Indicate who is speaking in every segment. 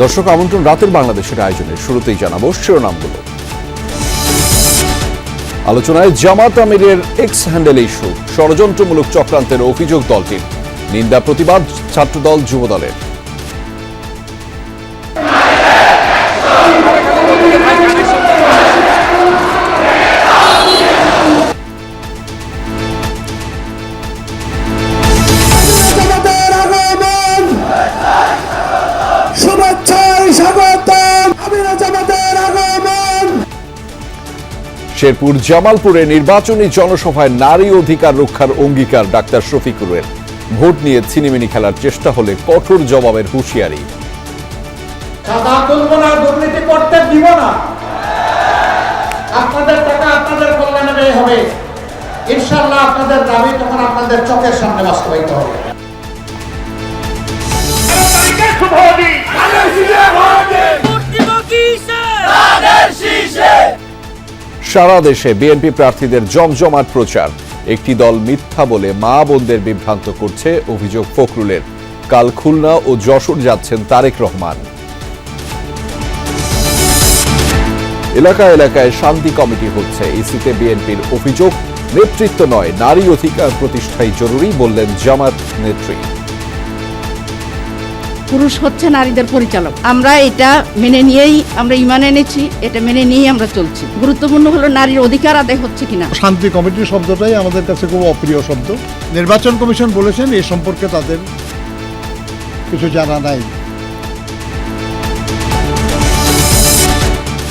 Speaker 1: দর্শক আমন্ত্রণ রাতের বাংলাদেশের আয়োজনের শুরুতেই জানাবো শিরোনামগুলো। আলোচনায় জামাত আমিরের এক্স হ্যান্ডেল ইস্যু, ষড়যন্ত্রমূলক চক্রান্তের অভিযোগ দলটির, নিন্দা প্রতিবাদ ছাত্রদল যুবদলের। শেরপুর জামালপুরে নির্বাচনী জনসভায় নারী অধিকার রক্ষার অঙ্গীকার ডাক্তার শফিকুরের। ভোট নিয়ে ছিনিমিনি খেলার চেষ্টা হলে কঠোর জবাবের হুঁশিয়ারি।
Speaker 2: টাকা তুলব না, দুর্নীতি করতে দিব না, আপনাদের টাকা আপনাদের কল্যাণে ব্যয় হবে, ইনশাআল্লাহ আপনাদের দাবি তখন আপনাদের চোখের সামনে বাস্তবায়িত হবে।
Speaker 1: সারা দেশে বিএনপি প্রার্থীদের জমজমাট প্রচার। একটি দল মিথ্যা বলে মা বোনদের বিভ্রান্ত করছে, অভিযোগ ফখরুলের। কাল খুলনা ও যশোর যাচ্ছেন তারেক রহমান। এলাকায় এলাকায় শান্তি কমিটি হচ্ছে, ইসিতে বিএনপির অভিযোগ নেতৃত্ব নয়, নারী অধিকার প্রতিষ্ঠাই জরুরি বললেন জামাত নেত্রী।
Speaker 3: পুরুষ হচ্ছে নারীদের পরিচালক, আমরা এটা মেনে নিয়েই আমরা ঈমান এনেছি, এটা মেনে নিয়েই আমরা চলছি। গুরুত্বপূর্ণ হলো নারীর অধিকার আদায় হচ্ছে কিনা।
Speaker 4: শান্তি কমিটির শব্দটাই আমাদের কাছে খুব অপ্রিয় শব্দ। নির্বাচন কমিশন বলেছেন এই সম্পর্কে তাদের কিছু জানা নাই।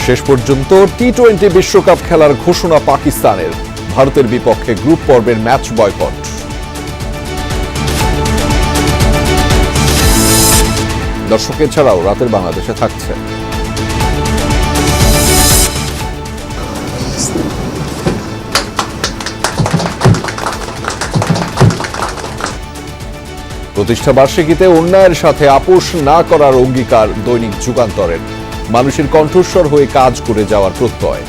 Speaker 1: শেষ পর্যন্ত টি-20 বিশ্বকাপ খেলার ঘোষণা পাকিস্তানের, ভারতের বিপক্ষে গ্রুপ পর্বের ম্যাচ বয়কট। দর্শক এছাড়াও রাতের বাংলাদেশে থাকছে প্রতিষ্ঠা বার্ষিকীতে অন্যায়ের সাথে আপোষ না করার অঙ্গীকার দৈনিক যুগান্তরের, মানুষের কণ্ঠস্বর হয়ে কাজ করে যাওয়ার প্রত্যয়।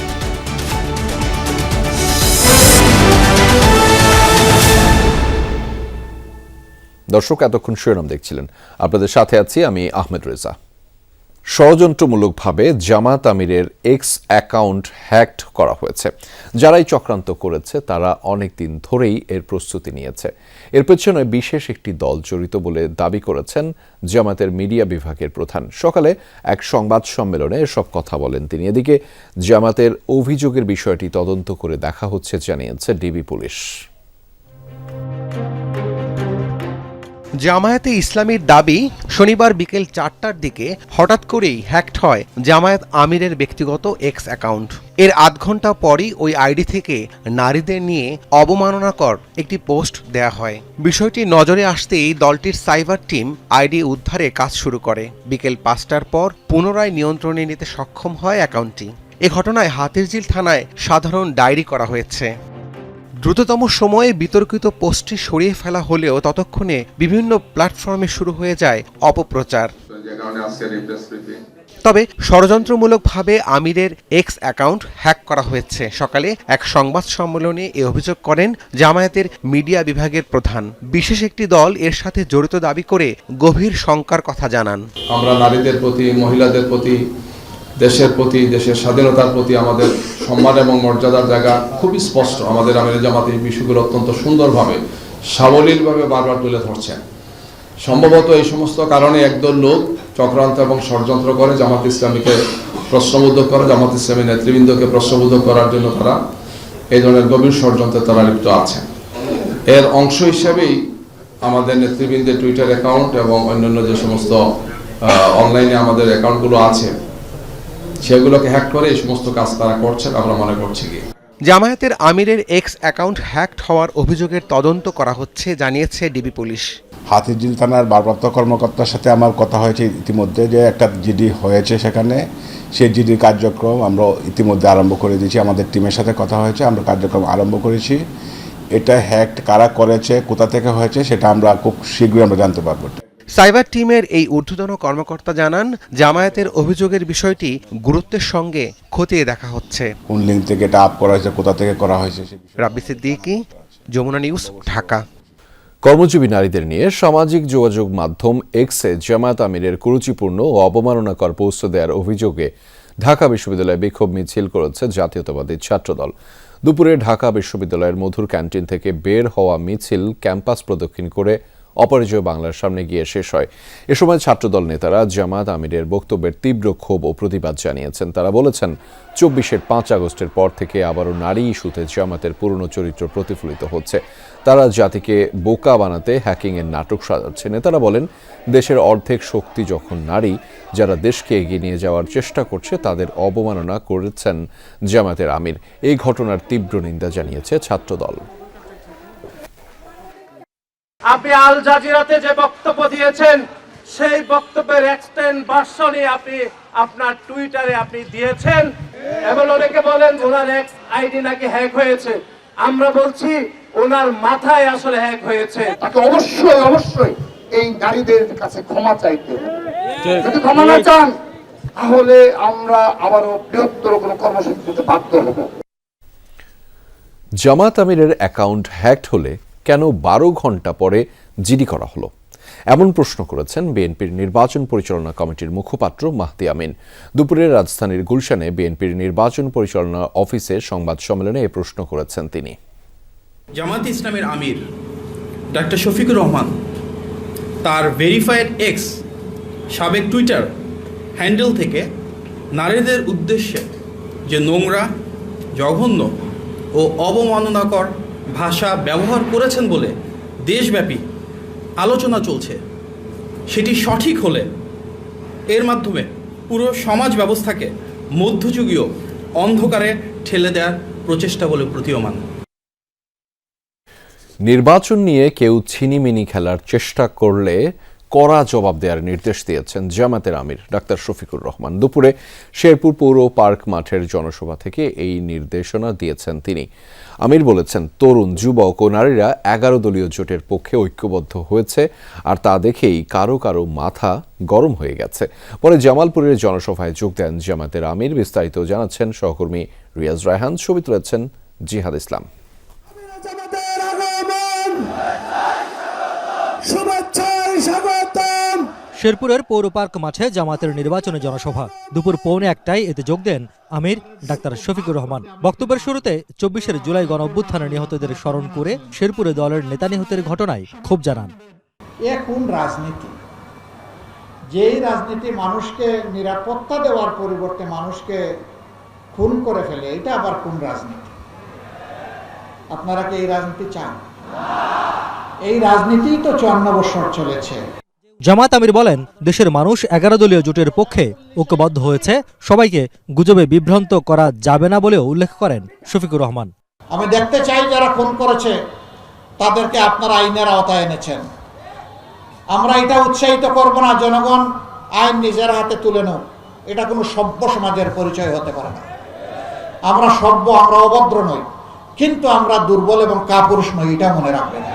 Speaker 1: দর্শক এতক্ষণ শিরোনাম দেখছিলেন, আপনাদের সাথে আছি আমি আহমেদ রেজা। ষড়যন্ত্রমূলকভাবে জামাত আমিরের এক্স অ্যাকাউন্ট হ্যাকড করা হয়েছে। যারাই চক্রান্ত করেছে তারা অনেক দিন ধরেই এর প্রস্তুতি নিয়েছে। এর পেছনে বিশেষ একটি দল জড়িত বলে দাবি করেছেন জামাতের মিডিয়া বিভাগের প্রধান। সকালে এক সংবাদ সম্মেলনে এসব কথা বলেন তিনি। এদিকে জামাতের অভিযোগের বিষয়টি তদন্ত করে দেখা হচ্ছে জানিয়েছে ডিবি পুলিশ।
Speaker 5: জামায়াতে ইসলামীর দাবি, শনিবার বিকেল 4টার দিকে হঠাৎ করেই হ্যাকড হয় জামায়াত আমিরের ব্যক্তিগত এক্স অ্যাকাউন্ট। এর আধ ঘন্টা পরই ওই আইডি থেকে নারীদের নিয়ে অবমাননাকর একটি পোস্ট দেয়া হয়। বিষয়টি নজরে আসতেই দলটির সাইবার টিম আইডি উদ্ধারে কাজ শুরু করে। বিকেল 5টার পর পুনরায় নিয়ন্ত্রণে নিতে সক্ষম হয় অ্যাকাউন্টটি। এ ঘটনায় হাতিরঝিল থানায় সাধারণ ডায়েরি করা হয়েছে। দ্রুততম সময়ে বিতর্কিত পোস্টটি সরিয়ে ফেলা হলেও ততক্ষণে বিভিন্ন প্ল্যাটফর্মে শুরু হয়ে যায় অপপ্রচার। তবে ষড়যন্ত্রমূলকভাবে আমিরের এক্স অ্যাকাউন্ট হ্যাক করা হয়েছে। সকালে এক সংবাদ সম্মেলনে এ অভিযোগ করেন জামায়াতের মিডিয়া বিভাগের প্রধান। বিশেষ একটি দল এর সাথে জড়িত দাবি করে গভীর শঙ্কার কথা জানান।
Speaker 6: আমরা নারীদের প্রতি, মহিলাদের প্রতি, দেশের প্রতি, দেশের স্বাধীনতার প্রতি আমাদের সম্মান এবং মর্যাদার জায়গা খুবই স্পষ্ট। আমাদের আমির জামাত এই বিষয়গুলো অত্যন্ত সুন্দরভাবে, সাবলীলভাবে বারবার তুলে ধরছেন। সম্ভবত এই সমস্ত কারণে একদল লোক চক্রান্ত এবং ষড়যন্ত্র করে জামাত ইসলামীকে প্রশ্নবুদ্ধ করে, জামাত ইসলামী নেতৃবৃন্দকে প্রশ্নবুদ্ধ করার জন্য তারা এই ধরনের গভীর ষড়যন্ত্রে তারা লিপ্ত আছেন। এর অংশ হিসেবেই আমাদের নেতৃবৃন্দের টুইটার অ্যাকাউন্ট এবং অন্যান্য যে সমস্ত অনলাইনে আমাদের অ্যাকাউন্টগুলো আছে সেগুলোকে হ্যাক করে এই সমস্ত কাজ তারা করছেন আমরা মনে করছি। কি
Speaker 5: জামায়াতের আমিরের এক্স অ্যাকাউন্ট হ্যাকড হওয়ার অভিযোগের তদন্ত করা হচ্ছে জানিয়েছে ডিবি পুলিশ।
Speaker 7: হাতিরঝিল থানার ভারপ্রাপ্ত কর্মকর্তার সাথে আমার কথা হয়েছে ইতিমধ্যে, যে একটা জিডি হয়েছে সেখানে, সেই জিডির কার্যক্রম আমরা ইতিমধ্যে আরম্ভ করে দিয়েছি। আমাদের টিমের সাথে কথা হয়েছে, আমরা কার্যক্রম আরম্ভ করেছি। এটা হ্যাক কারা করেছে, কোথা থেকে হয়েছে সেটা আমরা খুব শীঘ্রই আমরা জানতে পারবো।
Speaker 5: সাইবার টিমের এই ঊর্ধ্বতন কর্মকর্তা জানান, জামায়াতের অভিযোগের বিষয়টি গুরুত্বের সঙ্গে খতিয়ে দেখা হচ্ছে।
Speaker 7: কোন লিঙ্ক থেকে এটা আপ করা হয়েছে, কোথা থেকে করা হয়েছে।
Speaker 5: রাব্বি সিদ্দিকী, যমুনা নিউজ, ঢাকা।
Speaker 1: কর্মজীবী নারীদের নিয়ে সামাজিক যোগাযোগ মাধ্যম এক্সে জামায়াত আমিরের কুরুচিপূর্ণ ও অবমাননাকর পোস্ট দেওয়ার অভিযোগে ঢাকা বিশ্ববিদ্যালয়ে বিক্ষোভ মিছিল করেছে জাতীয়তাবাদী ছাত্রদল। দুপুরে ঢাকা বিশ্ববিদ্যালয়ের মধুর ক্যান্টিন থেকে বের হওয়া মিছিল ক্যাম্পাস প্রদক্ষিণ করে অপরাজয় বাংলার সামনে গিয়ে শেষ হয়। এ সময় ছাত্রদল নেতারা জামায়াত আমিরের বক্তব্যের তীব্র ক্ষোভ ও প্রতিবাদ জানিয়েছেন। তারা বলেছেন, ২৪-এর ৫ আগস্টের পর থেকে আবারও নারী ইস্যুতে জামায়াতের পুরনো চরিত্র প্রতিফলিত হচ্ছে। তারা জাতিকে বোকা বানাতে হ্যাকিংয়ের নাটক সাজাচ্ছে। নেতারা বলেন, দেশের অর্ধেক শক্তি যখন নারী, যারা দেশকে এগিয়ে নিয়ে যাওয়ার চেষ্টা করছে তাদের অবমাননা করেছেন জামায়াতের আমির। এই ঘটনার তীব্র নিন্দা জানিয়েছে ছাত্রদল।
Speaker 8: আপনি আল জাজিরাতে যে বক্তব্য দিয়েছেন, সেই বক্তব্যের এক্সটেন্ড ভার্সনই আপনি আপনার টুইটারে আপনি দিয়েছেন এবং অনেকে বলেন ওনার এক্স আইডি নাকি হ্যাক হয়েছে। আমরা বলছি ওনার মাথায় আসলে হ্যাক হয়েছে।
Speaker 2: তাকে অবশ্যই এই নারীদের কাছে ক্ষমা চাইতে হবে। যদি ক্ষমা না চান তাহলে আমরা আবারও বৃহত্তর কোনো কর্মসূচিতে বাধ্য হব।
Speaker 1: জামায়াত আমিরের অ্যাকাউন্ট হ্যাকড হলে কেন ১২ ঘন্টা পরে জিডি করা হলো, এমন প্রশ্ন করেছেন বিএনপির নির্বাচন পরিচালনা কমিটির মুখপাত্র মাহদি আমিন। দুপুরে রাজধানীর গুলশানে বিএনপির নির্বাচন পরিচালনা অফিসে সংবাদ সম্মেলনে এ প্রশ্ন করেছেন তিনি।
Speaker 9: জামায়াতে ইসলামের আমির ডক্টর শফিকুর রহমান তার ভেরিফাইড এক্স সাবেক টুইটার হ্যান্ডেল থেকে নারীদের উদ্দেশ্যে যে নোংরা, জঘন্য ও অবমাননাকর ভাষা ব্যবহার করেছেন বলে দেশব্যাপী আলোচনা চলছে, সেটি সঠিক হলে এর মাধ্যমে পুরো সমাজ ব্যবস্থাকে মধ্যযুগীয় অন্ধকারে ঠেলে দেওয়ার প্রচেষ্টা বলে প্রতীয়মান।
Speaker 1: নির্বাচন নিয়ে কেউ ছিনিমিনি খেলার চেষ্টা করলে কড়া জবাব দেওয়ার নির্দেশ দিয়েছেন জামায়াতের আমির ডাক্তার শফিকুর রহমান। দুপুরে শেরপুর পৌর পার্ক মাঠের জনসভা থেকে এই নির্দেশনা দিয়েছেন তিনি। আমির বলেছেন, তরুণ, যুবক ও নারীরা ১১ দলীয় জোটের পক্ষে ঐক্যবদ্ধ হয়েছে, আর তা দেখেই কারো কারো মাথা গরম হয়ে গেছে। পরে জামালপুরের জনসভায় যোগ দেন জামায়াতের আমির। বিস্তারিত জানাচ্ছেন সহকর্মী রিয়াজ রায়হান, ছবি তুলেছেন জিহাদ ইসলাম।
Speaker 10: শেরপুরের পৌর পার্ক মাঠে জামায়াতের নির্বাচনী জনসভা। দুপুর ১:১টায় এতে যোগ দেন আমির ডাক্তার শফিকুর রহমান। বক্তব্যের শুরুতে ২৪ জুলাই গণঅভ্যুত্থানে নিহতদের স্মরণ করে শেরপুরে দলের নেতা নিহতের ঘটনায় ক্ষোভ জানান।
Speaker 2: কোন রাজনীতি, যেই রাজনীতি মানুষকে নিরাপত্তা দেওয়ার পরিবর্তে মানুষকে খুন করে ফেলে, এটা আবার কোন রাজনীতি? আপনারা কি এই রাজনীতি চান? এই রাজনীতি তো ৫৪ বছর চলেছে।
Speaker 10: জামায়াত আমির বলেন, দেশের মানুষ ১১ দলীয় জোটের পক্ষে ঐক্যবদ্ধ হয়েছে, সবাইকে গুজবে বিভ্রান্ত করা যাবে না বলেও উল্লেখ করেন শফিকুর রহমান।
Speaker 2: আমি দেখতে চাই যারা খুন করেছে তাদেরকে আপনারা আইনের আওতায় এনেছেন। আমরা এটা উৎসাহিত করব না জনগণ আইন নিজের হাতে তুলে নেয়। এটা কোনো সভ্য সমাজের পরিচয় হতে পারে না। আমরা সভ্য, আমরা অভদ্র নই, কিন্তু আমরা দুর্বল এবং কাপুরুষ নই, এটা মনে রাখবেন।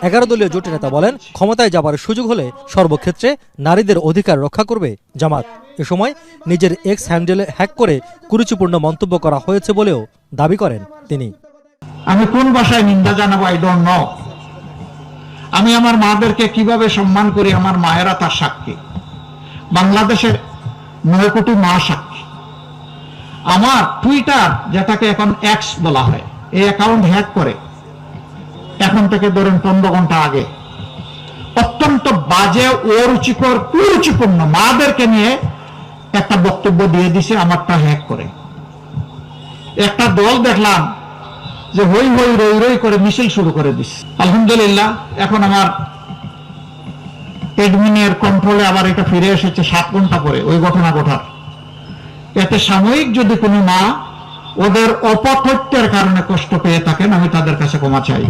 Speaker 10: ১১ দলীয় জোটের নেতা বলেন, ক্ষমতায় যাবার সুযোগ হলে সর্বক্ষেত্রে নারীদের অধিকার রক্ষা করবে জামাত। এ সময় নিজের এক্স হ্যান্ডেল হ্যাক করে কুরুচিপূর্ণ মন্তব্য করা হয়েছে বলেও দাবি করেন তিনি।
Speaker 2: আমি কোন ভাষায় নিন্দা জানাবো আই ডোন্ট নো। আমি আমার মাদেরকে কিভাবে সম্মান করি, আমার মায়েরা তার সাক্ষী। বাংলাদেশের ৯ কোটি মা সাক্ষী। আমার টুইটার, যেটাকে এখন এক্স বলা হয়, এই অ্যাকাউন্ট হ্যাক করে এখন থেকে ধরেন ১৫ ঘন্টা আগে অত্যন্ত বাজে, অরুচিকর, কুরুচিপূর্ণ মাদেরকে নিয়ে একটা বক্তব্য দিয়ে দিছে আমারটা হ্যাক করে। একটা দল দেখলাম যে হই হই রই রই করে মিছিল শুরু করে দিচ্ছে। আলহামদুলিল্লাহ, এখন আমার এডমিনের কন্ট্রোলে আবার এটা ফিরে এসেছে ৭ ঘন্টা পরে ওই ঘটনা ঘটার। এতে সাময়িক যদি কোনো মা ওদের অপতথ্যের কারণে কষ্ট পেয়ে থাকেন, আমি তাদের কাছে ক্ষমা চাই।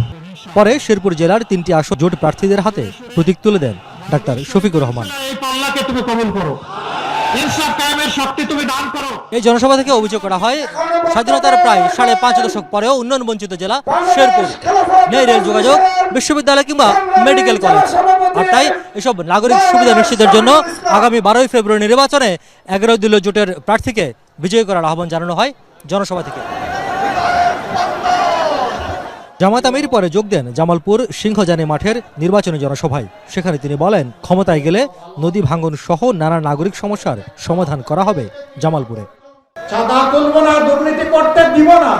Speaker 10: পরে শেরপুর জেলার ৩টি আসন জোট প্রার্থীদের হাতে প্রতীক তুলে দেন ডাক্তার শফিকুর রহমান।
Speaker 2: এই পাল্লাকে তুমি কবুল করো, ইনসাফ কায়েমের শক্তি তুমি দান করো।
Speaker 10: এই জনসভা থেকে অভিযোগ করা হয়, স্বাধীনতার প্রায় ৫.৫ দশক পরেও উন্নয়ন বঞ্চিত জেলা শেরপুর, নেই রেল যোগাযোগ, বিশ্ববিদ্যালয় কিংবা মেডিকেল কলেজ। আর তাই এসব নাগরিক সুবিধা নিশ্চিতের জন্য আগামী ১২ই ফেব্রুয়ারি নির্বাচনে ১১ দলীয় জোটের প্রার্থীকে বিজয়ী করার আহ্বান জানানো হয় জনসভা থেকে। জামায়াত আমির পরে যোগ দেন জামালপুর সিংহজানি মাঠের নির্বাচনী জনসভায়। সেখানে তিনি বলেন, ক্ষমতায় গেলে নদী ভাঙন সহ নানা নাগরিক সমস্যার সমাধান করা হবে জামালপুরে।
Speaker 2: চাঁদা তুলব না, দুর্নীতি করতে দিব না,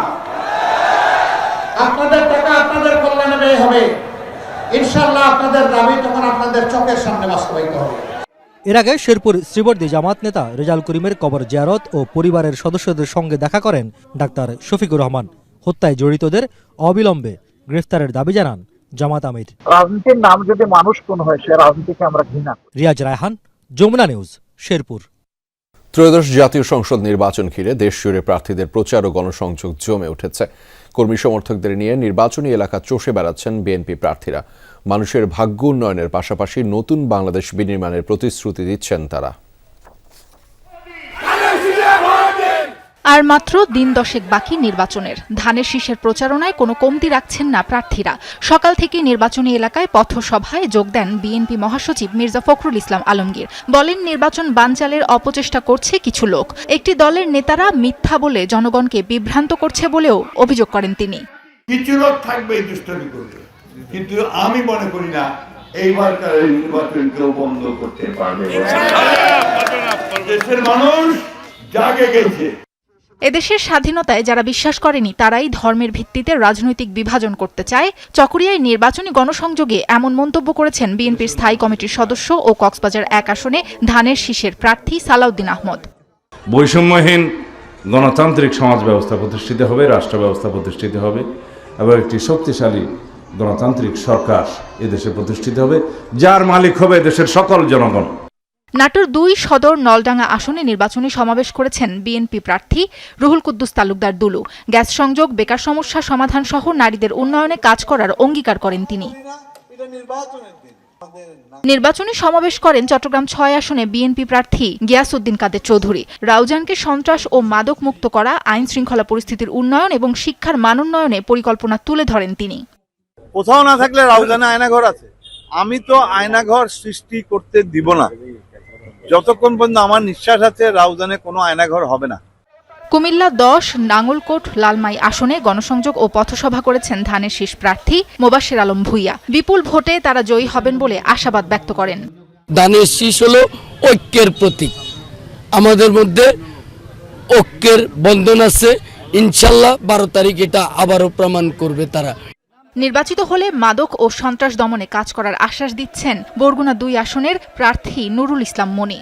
Speaker 2: আপনাদের টাকা আপনাদের কল্যাণে ব্যয় হবে, ইনশাআল্লাহ আপনাদের দাবি তখন আপনাদের চোখের সামনে বাস্তবায়িত হবে।
Speaker 10: এর আগে শেরপুর শ্রীবর্দী জামাত নেতা রেজাল করিমের কবর জিয়ারত ও পরিবারের সদস্যদের সঙ্গে দেখা করেন ডাক্তার শফিকুর রহমান। হত্যায় জড়িতদের অবিলম্বে গ্রেফতারের দাবি জানান জামাত আমির।
Speaker 2: রাজনীতির নাম যদি মানুষ কোন হয়, সে রাজনীতিকে আমরা ঘৃণা করি।
Speaker 10: রিয়াজ রায়হান, যমুনা নিউজ, শেরপুর।
Speaker 1: ত্রয়োদশ জাতীয় সংসদ নির্বাচন ঘিরে দেশজুড়ে প্রার্থীদের প্রচার ও গণসংযোগ জমে উঠেছে। কর্মী সমর্থকদের নিয়ে নির্বাচনী এলাকা চষে বেড়াচ্ছেন বিএনপি প্রার্থীরা। মানুষের ভাগ্য উন্নয়নের পাশাপাশি নতুন বাংলাদেশ বিনির্মাণের প্রতিশ্রুতি দিচ্ছেন তারা।
Speaker 11: আর মাত্র দিন 10 বাকি নির্বাচনের। ধানের শীষের প্রচারণায় কোনো কমতি রাখছেন না প্রার্থীরা। সকাল থেকে নির্বাচনী এলাকায় পথসভায় যোগ দেন বিএনপি মহাসচিব মির্জা ফখরুল ইসলাম আলমগীর। বলেন, নির্বাচন বানচালের অপচেষ্টা করছে কিছু লোক। একটি দলের নেতারা মিথ্যা বলে জনগণকে বিভ্রান্ত করছে বলেও অভিযোগ করেন তিনি।
Speaker 12: কিছু লোক থাকবে দুষ্টামি করবে, কিন্তু আমি মনে করি না এইবারকার নির্বাচন কেউ বন্ধ করতে পারবে। দেশের মানুষ জাগে গেছে।
Speaker 11: এদেশের স্বাধীনতায় যারা বিশ্বাস করেনি তারাই ধর্মের ভিত্তিতে রাজনৈতিক বিভাজন করতে চায়। চকরিয়ায় নির্বাচনী গণসংযোগে এমন মন্তব্য করেছেন বিএনপির স্থায়ী কমিটির সদস্য ও কক্সবাজার 1 আসনে ধানের শীষের প্রার্থী সালাউদ্দিন আহমদ।
Speaker 13: বৈষম্যহীন গণতান্ত্রিক সমাজ ব্যবস্থা প্রতিষ্ঠিত হবে, রাষ্ট্র ব্যবস্থা প্রতিষ্ঠিত হবে এবং একটি শক্তিশালী গণতান্ত্রিক সরকার এদেশে প্রতিষ্ঠিত হবে, যার মালিক হবে দেশের সকল জনগণ।
Speaker 11: নাটোর 2 সদর নলডাঙ্গা আসনে নির্বাচনী সমাবেশ করেছেন বিএনপি প্রার্থী রুহুল কুদ্দুস তালুকদার দুলু। গ্যাস সংযোগ, বেকার সমস্যা সমাধান সহ নারীদের উন্নয়নে কাজ করার অঙ্গীকার করেন তিনি। নির্বাচনী সমাবেশ করেন চট্টগ্রাম 6 আসনে বিএনপি প্রার্থী গিয়াসউদ্দিন কাদের চৌধুরী। রাউজানকে সন্ত্রাস ও মাদক মুক্ত করা, আইন শৃঙ্খলা পরিস্থিতির উন্নয়ন এবং শিক্ষার মানোন্নয়নে পরিকল্পনা তুলে ধরেন তিনি।
Speaker 14: কোথাও না থাকলে রাউজানে আয়নাঘর আছে, আমি তো আয়নাঘর সৃষ্টি করতে দিব না। যতক্ষণ পর্যন্ত আমার নিঃশ্বাস আছে, রাউজানে কোনো আয়নাঘর হবে না।
Speaker 11: কুমিল্লা 10 নাঙ্গলকোট লালমাই আসনে গণসংযোগ ও পথসভা করেছেন ধানের শীষ প্রার্থী মোবাশ্বের আলম ভূঁইয়া। বিপুল ভোটে তারা জয়ী হবেন বলে আশাবাদ ব্যক্ত করেন।
Speaker 15: ধানের শীষ হলো ঐক্যের প্রতীক। আমাদের মধ্যে ঐক্যের বন্ধন আছে, ইনশাল্লাহ 12 তারিখ এটা আবারও প্রমাণ করবে তারা।
Speaker 11: নির্বাচিত হলে মাদক ও সন্ত্রাস দমনে কাজ করার আশ্বাস দিচ্ছেন বরগুনা 2 আসনের প্রার্থী নুরুল ইসলাম মনি।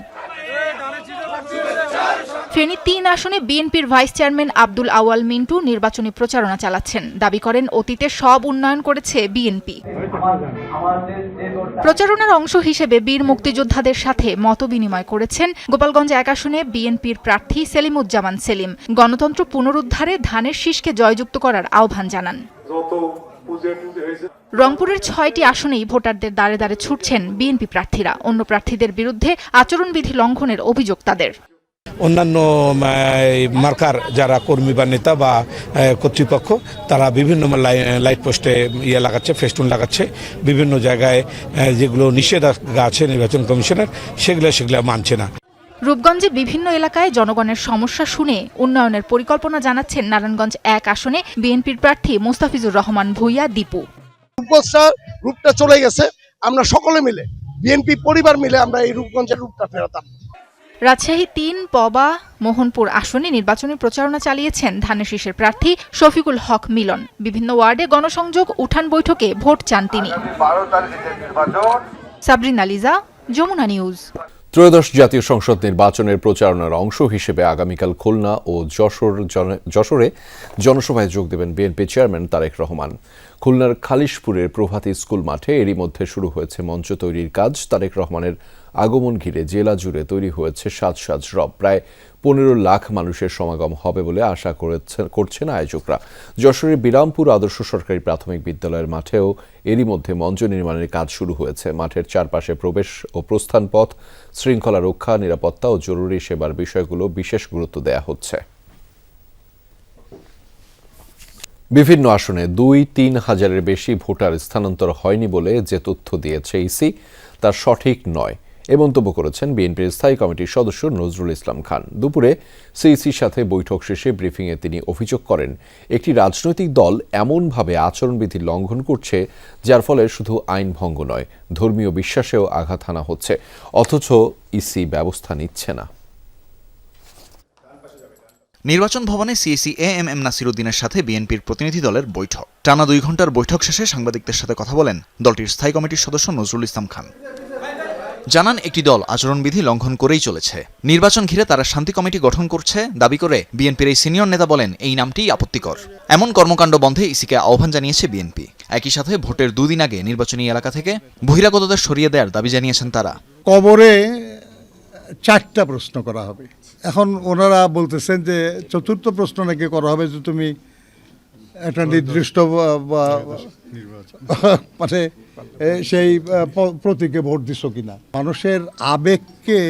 Speaker 11: ফেনী 3 আসনে বিএনপির ভাইস চেয়ারম্যান আব্দুল আওয়াল মিন্টু নির্বাচনী প্রচারণা চালাচ্ছেন। দাবি করেন, অতীতে সব উন্নয়ন করেছে বিএনপি। প্রচারণার অংশ হিসেবে বীর মুক্তিযোদ্ধাদের সাথে মতবিনিময় করেছেন গোপালগঞ্জ 1 আসনে বিএনপির প্রার্থী সেলিমুজ্জামান সেলিম। গণতন্ত্র পুনরুদ্ধারে ধানের শীষকে জয়যুক্ত করার আহ্বান জানান। রংপুরের 6টি আসনেই ভোটারদের দাঁড়ে দাঁড়ে ছুটছেন বিএনপি প্রার্থীরা। অন্য প্রার্থীদের বিরুদ্ধে আচরণবিধি লঙ্ঘনের অভিযোগ তাদের।
Speaker 16: অন্যান্য মার্কার যারা কর্মী বা নেতা বা কর্তৃপক্ষ, তারা বিভিন্ন লাইট পোস্টে লাগাচ্ছে, ফেস্টুন লাগাচ্ছে, বিভিন্ন জায়গায় যেগুলো নিষেধাজ্ঞা আছে নির্বাচন কমিশনের, সেগুলো মানছে না।
Speaker 11: রূপগঞ্জে বিভিন্ন এলাকায় জনগণের সমস্যা শুনে উন্নয়নের পরিকল্পনা জানাচ্ছেন নারায়ণগঞ্জ 1 আসনে বিএনপির প্রার্থী মোস্তাফিজুর রহমান ভূঁইয়া দীপু।
Speaker 17: রূপটা চলে গেছে, আমরা সকলে মিলে বিএনপি পরিবার মিলে আমরা এই রূপগঞ্জের রূপটা ফেরাতাম।
Speaker 11: রাজশাহী 3 পবা মোহনপুর আসনে নির্বাচনী প্রচারণা চালিয়েছেন ধানের শীষের প্রার্থী শফিকুল হক মিলন। বিভিন্ন ওয়ার্ডে গণসংযোগ, উঠান বৈঠকে ভোট চান তিনি। সাবরিনা লিজা, যমুনা নিউজ।
Speaker 1: ত্রয়োদশ জাতীয় সংসদ নির্বাচনের প্রচারণার অংশ হিসেবে আগামীকাল খুলনা ও যশোরে জনসভায় যোগ দেবেন বিএনপি চেয়ারম্যান তারেক রহমান। খুলনার খালিশপুরের প্রভাতী স্কুল মাঠে এরই মধ্যে শুরু হয়েছে মঞ্চ তৈরির কাজ। তারেক রহমানের আগমন ঘিরে জেলা জুড়ে তৈরি হয়েছে সাজ রব। প্রায় 15 লাখ মানুষের সমাগম হবে বলে আশা করছেন আয়োজকরা। যশোরের বিরামপুর আদর্শ সরকারি প্রাথমিক বিদ্যালয়ের মাঠেও এরই মধ্যে মঞ্চ নির্মাণের কাজ শুরু হয়েছে। মাঠের চারপাশে প্রবেশ ও প্রস্থান পথ, শৃঙ্খলা রক্ষা, নিরাপত্তা ও জরুরি সেবার বিষয়গুলো বিশেষ গুরুত্ব দেয়া হচ্ছে। বিভিন্ন আসনে 2-3 হাজারের বেশি ভোটার স্থানান্তর হয়নি বলে যে তথ্য দিয়েছে ইসি তা সঠিক নয়। এ মন্তব্য করেছেন বিএনপির স্থায়ী কমিটির সদস্য নজরুল ইসলাম খান। দুপুরে সিইসির সাথে বৈঠক শেষে ব্রিফিংয়ে তিনি অভিযোগ করেন, একটি রাজনৈতিক দল এমনভাবে আচরণবিধি লঙ্ঘন করছে যার ফলে শুধু আইন ভঙ্গ নয়, ধর্মীয় বিশ্বাসেও আঘাত হানা হচ্ছে, অথচ ইসি ব্যবস্থা নিচ্ছে না।
Speaker 18: নির্বাচন ভবনে সিইসি এএমএম নাসিরউদ্দিনের সাথে বিএনপির প্রতিনিধি দলের বৈঠক। টানা 2 ঘন্টার বৈঠক শেষে সাংবাদিকদের সাথে কথা বলেন দলটির স্থায়ী কমিটির সদস্য নজরুল ইসলাম খান। জানান, একটি দল আচরণবিধি লঙ্ঘন করেই চলেছে। নির্বাচন ঘিরে তারা শান্তি কমিটি গঠন করছে দাবি করে বিএনপির এই সিনিয়র নেতা বলেন, এই নামটিই আপত্তিকর। এমন কর্মকাণ্ড বন্ধে ইসিকে আহ্বান জানিয়েছে বিএনপি। একই সাথে ভোটের 2 দিন আগে নির্বাচনী এলাকা থেকে বহিরাগতদের সরিয়ে দেওয়ার দাবি জানিয়েছেন তারা।
Speaker 4: কবরে 4টা প্রশ্ন করা হবে। এখন ওনারা বলতেছেন যে 4র্থ প্রশ্ন নাকি করা হবে যে তুমি একটা নির্দিষ্ট মানে সেই প্রতীকে ভোট দিছো কিনা। মানুষের আবেগকে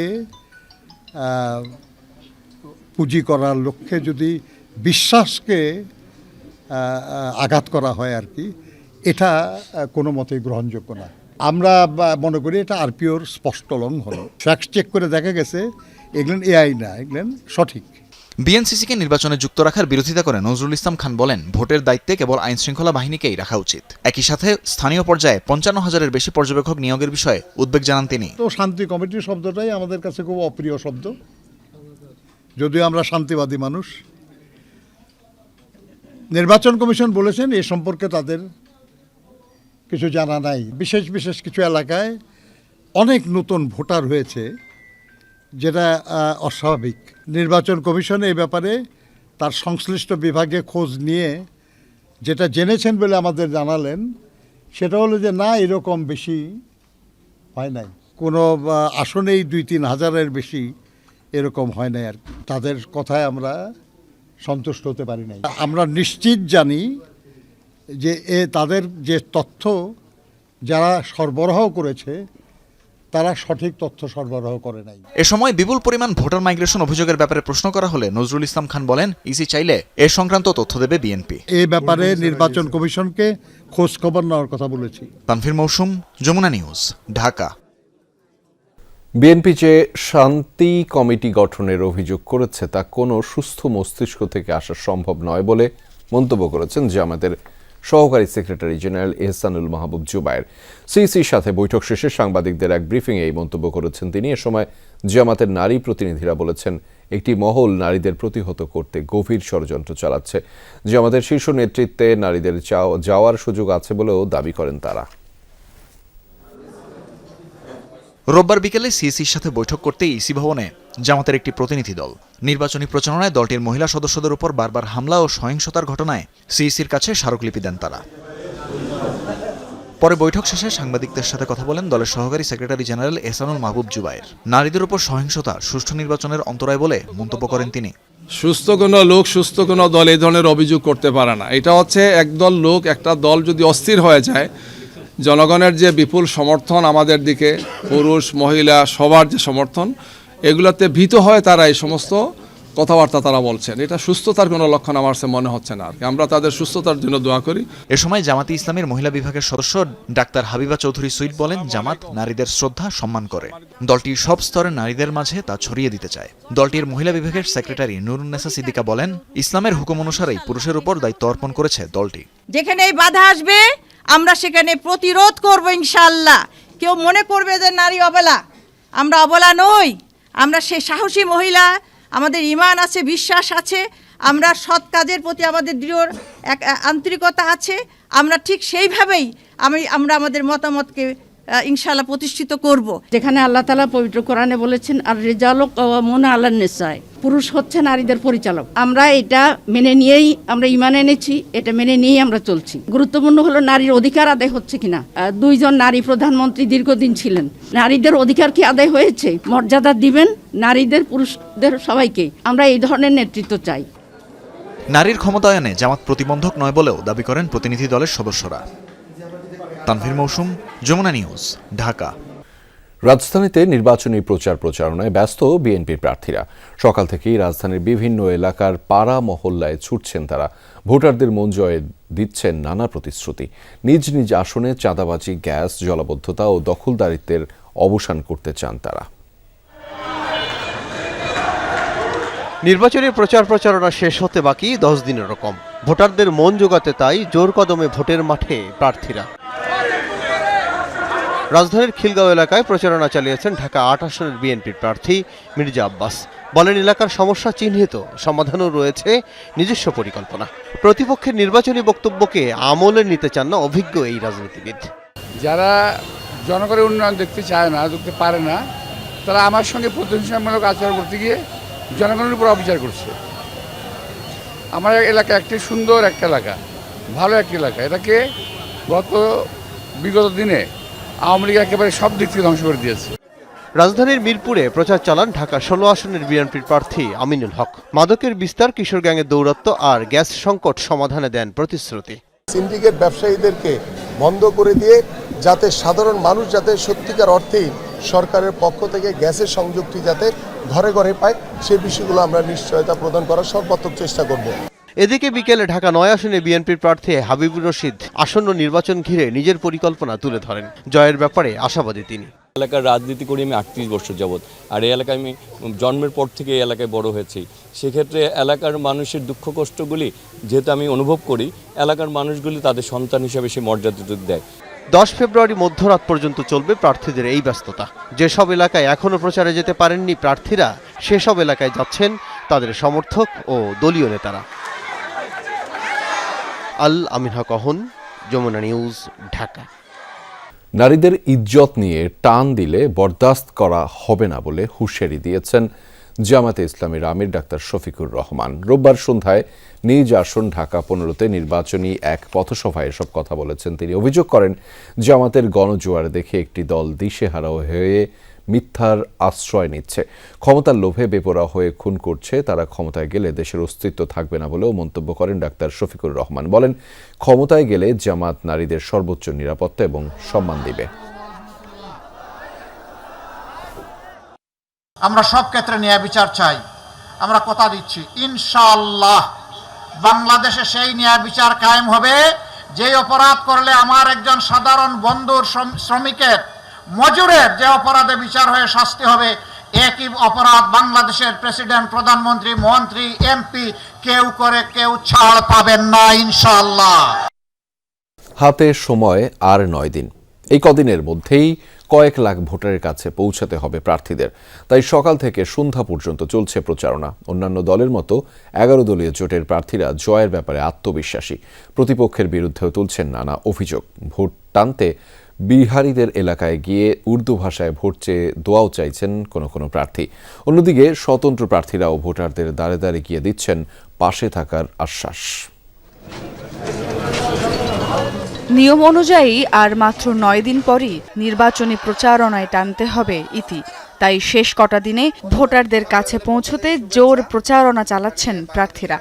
Speaker 4: পুঁজি করার লক্ষ্যে যদি বিশ্বাসকে আঘাত করা হয় আর কি, এটা কোনো মতেই গ্রহণযোগ্য না। আমরা মনে করি এটা আরপিওর স্পষ্ট লঙ্ঘন। ফ্যাক্ট চেক করে দেখা গেছে এগুলো এআই না, এগুলো সঠিক।
Speaker 18: বিএনসিসিকে নির্বাচনে যুক্ত রাখার বিরোধিতা করে নজরুল ইসলাম খান বলেন, ভোটের দায়িত্বে কেবল আইন শৃঙ্খলা বাহিনীকেই রাখা উচিত। একই সাথে স্থানীয় পর্যায়ে 55,000-এর বেশি পর্যবেক্ষক নিয়োগের বিষয়ে উদ্বেগ জানান তিনি।
Speaker 4: তো শান্তি কমিটির শব্দটাই আমাদের কাছে খুব অপ্রিয় শব্দ, যদিও আমরা শান্তিবাদী মানুষ। নির্বাচন কমিশন বলেছেন এ সম্পর্কে তাদের কিছু জানা নাই। বিশেষ বিশেষ কিছু এলাকায় অনেক নতুন ভোটার হয়েছে, যেটা অস্বাভাবিক। নির্বাচন কমিশন এই ব্যাপারে তার সংশ্লিষ্ট বিভাগে খোঁজ নিয়ে যেটা জেনেছেন বলে আমাদের জানালেন, সেটা হলো যে না, এরকম বেশি হয় নাই। কোনো আসনেই 2-3 হাজারের বেশি এরকম হয় নাই আর কি। তাদের কথায় আমরা সন্তুষ্ট হতে পারি নাই। আমরা নিশ্চিত জানি যে তাদের যে তথ্য যারা সরবরাহ করেছে তারা সঠিক তথ্য সরবরাহ করে নাই।
Speaker 18: এ সময় বিপুল পরিমাণ ভোটার মাইগ্রেশন অভিযোগের ব্যাপারে প্রশ্ন করা হলে নজরুল ইসলাম খান বলেন, ইসি চাইলে এ সংক্রান্ত তথ্য দেবে বিএনপি।
Speaker 4: এই ব্যাপারে নির্বাচন কমিশনকে খোঁজ খবর নেওয়ার কথা বলেছি।
Speaker 18: তানভীর মৌসুম, যমুনা নিউজ, ঢাকা।
Speaker 1: বিএনপি যে শান্তি কমিটি গঠনের অভিযোগ করেছে তা কোনো সুস্থ মস্তিষ্ক থেকে আসা সম্ভব নয় বলে মন্তব্য করেছেন জামায়াতের সহকারী সেক্রেটারি জেনারেল এহসানুল মাহবুব জুবায়ের। সিইসির সাথে বৈঠক শেষে সাংবাদিকদের এক ব্রিফিংয়ে এই মন্তব্য করেছেন তিনি। এ সময় জামায়াতের নারী প্রতিনিধিরা বলেছেন, একটি মহল নারীদের প্রতিহত করতে গভীর ষড়যন্ত্র চালাচ্ছে। জামায়াতের শীর্ষ নেতৃত্বে নারীদের যাওয়ার সুযোগ আছে বলেও দাবি করেন তারা।
Speaker 18: রোববার বিকেলে সিইসির সাথে বৈঠক করতে ইসি ভবনে জামাতের একটি প্রতিনিধি দল। নির্বাচনী প্রচারণায় দলটির মহিলা সদস্যদের উপর বারবার হামলা ও সহিংসতার ঘটনায় সিইসির কাছে স্মারকলিপি দেন তারা। পরে বৈঠক শেষে সাংবাদিকদের সাথে কথা বলেন দলের সহকারী সেক্রেটারি জেনারেল এহসানুল মাহবুব জুবায়ের। নারীদের উপর সহিংসতা সুষ্ঠু নির্বাচনের অন্তরায় বলে মন্তব্য করেন তিনি।
Speaker 6: সুস্থ কোনো লোক, সুস্থ কোনো দল এই ধরনের অভিযোগ করতে পারে না। এটা হচ্ছে একদল লোক, একটা দল যদি অস্থির হয়ে যায়, জনগণের যে বিপুল সমর্থন আমাদের দিকে, পুরুষ মহিলা সবার যে সমর্থন, এগুলোতে ভীত হয় তারা এই সমস্ত কথাবার্তা তারা বলছেন। এটা সুস্থতার কোনো লক্ষণ আমার কাছে মনে হচ্ছে না আর কি। আমরা তাদের সুস্থতার জন্য দোয়া করি।
Speaker 18: এ সময় জামাতে ইসলামের মহিলা বিভাগের সদস্য ডাক্তার হাবিবা চৌধুরী সুইট বলেন, জামাত নারীদের শ্রদ্ধা সম্মান করে। দলটি সব স্তরের নারীদের মাঝে তা ছড়িয়ে দিতে চায়। দলটির মহিলা বিভাগের সেক্রেটারি নুরুন্নেসা সিদ্দিকা বলেন, ইসলামের হুকুম অনুসারেই পুরুষের উপর দায়িত্ব অর্পণ করেছে দলটি।
Speaker 3: যেখানে বাধা আসবে আমরা সেখানে প্রতিরোধ করব ইনশাআল্লাহ। কেউ মনে করবে যে নারী অবলা, আমরা অবলা নই। আমরা সেই সাহসী মহিলা, আমাদের ঈমান আছে, বিশ্বাস আছে, আমরা সৎ কাজের প্রতি আমাদের দৃঢ় এক আন্তরিকতা আছে। আমরা ঠিক সেইভাবেই আমরা আমাদের মতামতকে ইনশাআল্লাহ প্রতিষ্ঠিত করব। যেখানে আল্লাহ তাআলা পবিত্র কোরআনে বলেছেন, আর রিজালু কাওয়ামুনা আলান নিসায়, পুরুষ হচ্ছে নারীদের পরিচালক। আমরা এটা মেনে নিয়েই আমরা ঈমান এনেছি, এটা মেনে নিয়েই আমরা চলছি। গুরুত্বপূর্ণ হলো নারীর অধিকার আদায় হচ্ছে কিনা। 2 জন নারী প্রধানমন্ত্রী দীর্ঘদিন ছিলেন। নারীদের অধিকার কি আদায় হয়েছে? মর্যাদা দিবেন নারীদের, পুরুষদের, সবাইকে। আমরা এই ধরনের নেতৃত্ব চাই।
Speaker 18: নারীর ক্ষমতায়নে জামাত প্রতিবন্ধক নয় বলেও দাবি করেন প্রতিনিধি দলের সদস্যরা। তানভীর মৌসুম, যমুনা নিউজ, ঢাকা।
Speaker 1: রাজধানীতে নির্বাচনী প্রচারণায় ব্যস্ত বিএনপির প্রার্থীরা। সকাল থেকেই রাজধানীর বিভিন্ন এলাকার পাড়া মহল্লায় ছুটছেন তারা। ভোটারদের মন জয়ে দিচ্ছেন নানা প্রতিশ্রুতি। নিজ নিজ আসনে চাঁদাবাজি, গ্যাস, জলাবদ্ধতা ও দখলদারিত্বের অবসান করতে চান তারা।
Speaker 5: নির্বাচনী প্রচারণা শেষ হতে বাকি 10 দিনেরও কম। ভোটারদের মন জোগাতে তাই জোর কদমে ভোটের মাঠে প্রার্থীরা। রাজধানীর খিলগাঁও এলাকায় প্রচারণা চালিয়েছেন ঢাকা 8 আসনের বিএনপির প্রার্থী মির্জা আব্বাস। বলেন, এলাকার সমস্যা চিহ্নিত, সমাধানও রয়েছে নিজস্ব পরিকল্পনা। প্রতিপক্ষের নির্বাচনী বক্তব্যকে আমলে নিতে চান না অভিজ্ঞ এই রাজনীতিবিদ।
Speaker 19: যারা জনগণের উন্নয়ন দেখতে চায় না, দেখতে পারে না, তারা আমার সঙ্গে প্রতিহিংসামূলক আচরণ করতে গিয়ে জনগণের উপর অবিচার করছে। আমার এলাকা একটি সুন্দর একটা এলাকা, ভালো একটি এলাকা, এটাকে বিগত দিনে আওয়ামী লীগ একেবারে সব দিক থেকে ধ্বংস করে দিয়েছে।
Speaker 5: রাজধানীর মিরপুরে প্রচার চালান ঢাকা 16 আসনের বিএনপির প্রার্থী আমিনুল হক। মাদকের বিস্তার, কিশোর গ্যাংয়ের দৌরাত্ম্য আর গ্যাস সংকট সমাধানে দেন প্রতিশ্রুতি।
Speaker 17: সিন্ডিকেট ব্যবসায়ীদেরকে বন্ধ করে দিয়ে যাতে সাধারণ মানুষ যাতে সত্যিকার অর্থেই সরকারের পক্ষ থেকে গ্যাসের সংযোগটি যাতে ঘরে ঘরে পায়, সে বিষয়গুলো আমরা নিশ্চয়তা প্রদান করার সর্বাত্মক চেষ্টা করব।
Speaker 5: এদিকে বিকেলে ঢাকা 9 আসনে বিএনপির প্রার্থী হাবিবুর রশিদ আসন্ন নির্বাচন ঘিরে নিজের পরিকল্পনা তুলে ধরেন। জয়ের ব্যাপারে আশাবাদী তিনি।
Speaker 20: এলাকার রাজনীতি করি আমি 38 বছর যাবৎ, আর এই এলাকায় আমি জন্মের পর থেকে এই এলাকায় বড় হয়েছি। সেক্ষেত্রে এলাকার মানুষের দুঃখ কষ্টগুলি যেহেতু আমি অনুভব করি, এলাকার মানুষগুলি তাদের সন্তান হিসেবে সে মর্যাদা দেয়।
Speaker 5: 10 ফেব্রুয়ারি মধ্যরাত পর্যন্ত চলবে প্রার্থীদের এই ব্যস্ততা। যেসব এলাকায় এখনও প্রচারে যেতে পারেননি প্রার্থীরা, সেসব এলাকায় যাচ্ছেন তাদের সমর্থক ও দলীয় নেতারা। আল আমিন হক অহন, যমুনা নিউজ, ঢাকা।
Speaker 1: নারীদের ইজ্জত নিয়ে টান দিলে বরদাস্ত করা হবে না বলে হুঁশিয়ারি দিয়েছেন জামায়াতে ইসলামীর আমির ডাক্তার শফিকুর রহমান। রোববার সন্ধ্যায় নিজ আসন ঢাকা 15-তে নির্বাচনী এক পথসভায় এসব কথা বলেছেন তিনি। অভিযোগ করেন, জামাতের গণজোয়ার দেখে একটি দল দিশেহারা হয়ে মিথ্যার আশ্রয় নিচ্ছে, ক্ষমতার লোভে বেপরোয়া হয়ে খুন করছে। তারা ক্ষমতায় গেলে দেশের অস্তিত্ব থাকবে না বলেও মন্তব্য করেন ডাক্তার শফিকুর রহমান। বলেন, ক্ষমতায় গেলে জামাত নারীদের সর্বোচ্চ নিরাপত্তা এবং সম্মান দিবে।
Speaker 2: আমরা সব ক্ষেত্রে ন্যায় বিচার চাই। আমরা কথা দিচ্ছি, ইনশাআল্লাহ বাংলাদেশে সেই ন্যায় বিচার কায়েম হবে। যে অপরাধ করলে আমার একজন সাধারণ বন্ধুর, শ্রমিকের, মজুরের যে অপরাধে বিচার হয়ে শাস্তি হবে, একই অপরাধ বাংলাদেশের প্রেসিডেন্ট, প্রধানমন্ত্রী, মন্ত্রী, এমপি কেউ করে কেউ ছাড় পাবেন না ইনশাআল্লাহ।
Speaker 1: হাতে সময় আর 9 দিন। এই কদিনের মধ্যেই কয়েক লাখ ভোটারের কাছে পৌঁছাতে হবে প্রার্থীদের। তাই সকাল থেকে সন্ধ্যা পর্যন্ত চলছে প্রচারণা। অন্যান্য দলের মতো 11 দলীয় জোটের প্রার্থীরা জয়ের ব্যাপারে আত্মবিশ্বাসী। প্রতিপক্ষের বিরুদ্ধেও তুলছেন নানা অভিযোগ। ভোট টানতে বিহারীদের এলাকায় গিয়ে উর্দু ভাষায় ভোট চেয়ে দোয়াও চাইছেন কোনো প্রার্থী। অন্যদিকে স্বতন্ত্র প্রার্থীরাও ভোটারদের দাঁড়ে দাঁড়ে গিয়ে দিচ্ছেন পাশে থাকার আশ্বাস।
Speaker 11: নিয়ম অনুযায়ী আর মাত্র 9 দিন পরই নির্বাচনী প্রচারণায় টানতে হবে ইতি। তাই শেষ কটা দিনে ভোটারদের কাছে পৌঁছতে জোর প্রচারণা চালাচ্ছেন প্রার্থীরা।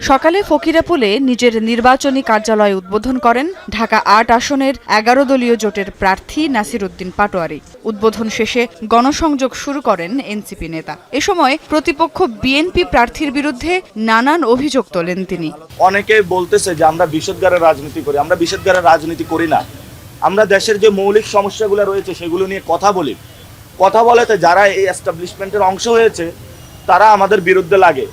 Speaker 11: সকালে ফকিরাপুলে নিজের নির্বাচনী কার্যালয় উদ্বোধন করেন ঢাকা 8 আসনের 11 দলীয় জোটের প্রার্থী নাসির উদ্দিন পাটোয়ারি। উদ্বোধন শেষে গণসংযোগ শুরু করেন এনসিপি নেতা। এ সময় প্রতিপক্ষ বিএনপি প্রার্থীর বিরুদ্ধে নানান অভিযোগ তোলেন তিনি।
Speaker 21: অনেকে বলতেছে যে আমরা বিষদগারের রাজনীতি করি। আমরা বিষদগারের রাজনীতি করি না। আমরা দেশের যে মৌলিক সমস্যাগুলো রয়েছে সেগুলো নিয়ে কথা বলি। কথা বলাতে যারা এই এস্টাবলিশমেন্টের অংশ হয়েছে তারা আমাদের বিরুদ্ধে লাগে।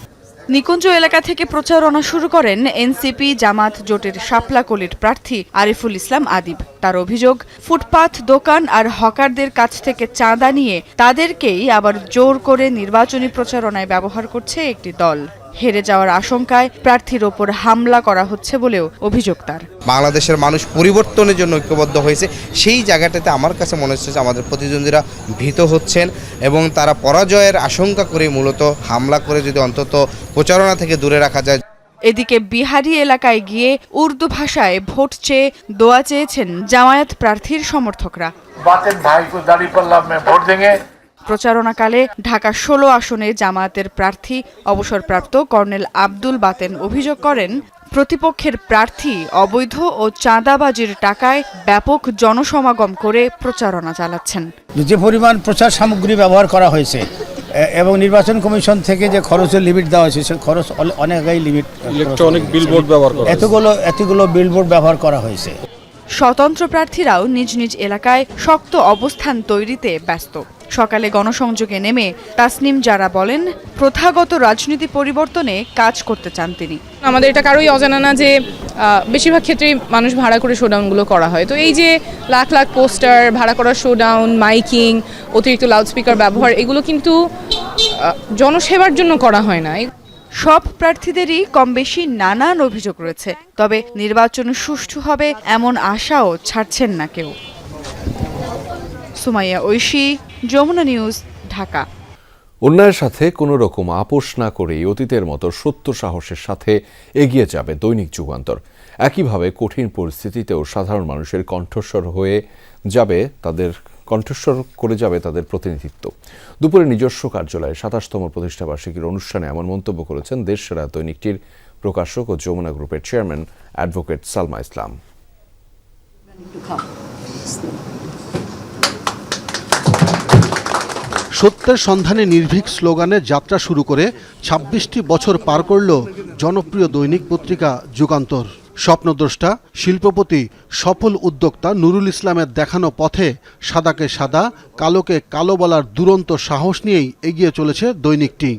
Speaker 11: নিকুঞ্জ এলাকা থেকে প্রচারণা শুরু করেন এনসিপি জামাত জোটের শাপলাকলির প্রার্থী আরিফুল ইসলাম আদিব। তার অভিযোগ, ফুটপাত দোকান আর হকারদের কাছ থেকে চাঁদা নিয়ে তাদেরকেই আবার জোর করে নির্বাচনী প্রচারণায় ব্যবহার করছে একটি দল। হেরে যাওয়ার আশঙ্কায় প্রার্থীর ওপর হামলা করা হচ্ছে বলেও অভিযোগ তার।
Speaker 22: বাংলাদেশের মানুষ পরিবর্তনের জন্য ঐক্যবদ্ধ হয়েছে, সেই জায়গাটাতে আমার কাছে মনে হচ্ছে আমাদের প্রতিদ্বন্দ্বীরা ভীত হচ্ছেন এবং তারা পরাজয়ের আশঙ্কা করে মূলত হামলা করে যদি অন্তত প্রচারণা থেকে দূরে রাখা যায়।
Speaker 11: এদিকে বিহারি এলাকায় গিয়ে উর্দু ভাষায় ভোট চেয়ে দোয়া চেয়েছেন জামায়াত প্রার্থীর সমর্থকরা। প্রচারণাকালে ঢাকা 16 আসনে জামায়াতের প্রার্থী অবসরপ্রাপ্ত কর্নেল আব্দুল বাতেন অভিযোগ করেন, প্রতিপক্ষের প্রার্থী অবৈধ ও চাঁদাবাজির টাকায় ব্যাপক জনসমাগম করে প্রচারণা চালাচ্ছেন।
Speaker 23: যে পরিমাণ প্রচার সামগ্রী ব্যবহার করা হয়েছে এবং নির্বাচন কমিশন থেকে যে খরচের লিমিট দেওয়া হয়েছে, সে খরচ অনেক লিমিট, ইলেকট্রনিক বিলবোর্ড ব্যবহার করা, এতগুলো বিলবোর্ড ব্যবহার করা হয়েছে।
Speaker 7: স্বতন্ত্র প্রার্থীরাও নিজ নিজ এলাকায় শক্ত অবস্থান তৈরিতে ব্যস্ত। সকালে গণসংযোগে নেমে তাসনিম যারা বলেন, প্রথাগত রাজনীতি পরিবর্তনে কাজ করতে চান তিনি।
Speaker 8: আমাদের এটা কারোই অজানা না যে বেশিরভাগ ক্ষেত্রেই মানুষ ভাড়া করে শোডাউনগুলো করা হয়। তো এই যে লাখ লাখ পোস্টার, ভাড়া করা শোডাউন, মাইকিং, অতিরিক্ত লাউডস্পিকার ব্যবহার, এগুলো কিন্তু জনসেবার জন্য করা হয় না।
Speaker 7: সব প্রার্থীদেরই কম বেশি নানান অভিযোগ রয়েছে, তবে নির্বাচন সুষ্ঠু হবে এমন আশাও ছাড়ছেন না কেউ। সুমাইয়া ঐশী, যমুনা নিউজ, ঢাকা।
Speaker 1: অন্যায়ের সাথে কোনো রকম আপোষ না করেই অতীতের মতো সত্য সাহসের সাথে এগিয়ে যাবে দৈনিক যুগান্তর। একইভাবে কঠিন পরিস্থিতিতেও সাধারণ মানুষের কণ্ঠস্বর করে যাবে তাদের প্রতিনিধিত্ব। দুপুরে নিজস্ব কার্যালয়ে ২৭তম প্রতিষ্ঠাবার্ষিকীর অনুষ্ঠানে এমন মন্তব্য করেছেন দেশসেরা দৈনিকটির প্রকাশক ও যমুনা গ্রুপের চেয়ারম্যান অ্যাডভোকেট সালমা ইসলাম।
Speaker 9: সত্যের সন্ধানে নির্ভীক স্লোগানে যাত্রা শুরু করে ২৬টি বছর পার করল জনপ্রিয় দৈনিক পত্রিকা যুগান্তর। স্বপ্নদ্রষ্টা, শিল্পপতি, সফল উদ্যোক্তা নুরুল ইসলামের দেখানো পথে সাদাকে সাদা, কালোকে কালো বলার দুরন্ত সাহস নিয়েই এগিয়ে চলেছে দৈনিকটি।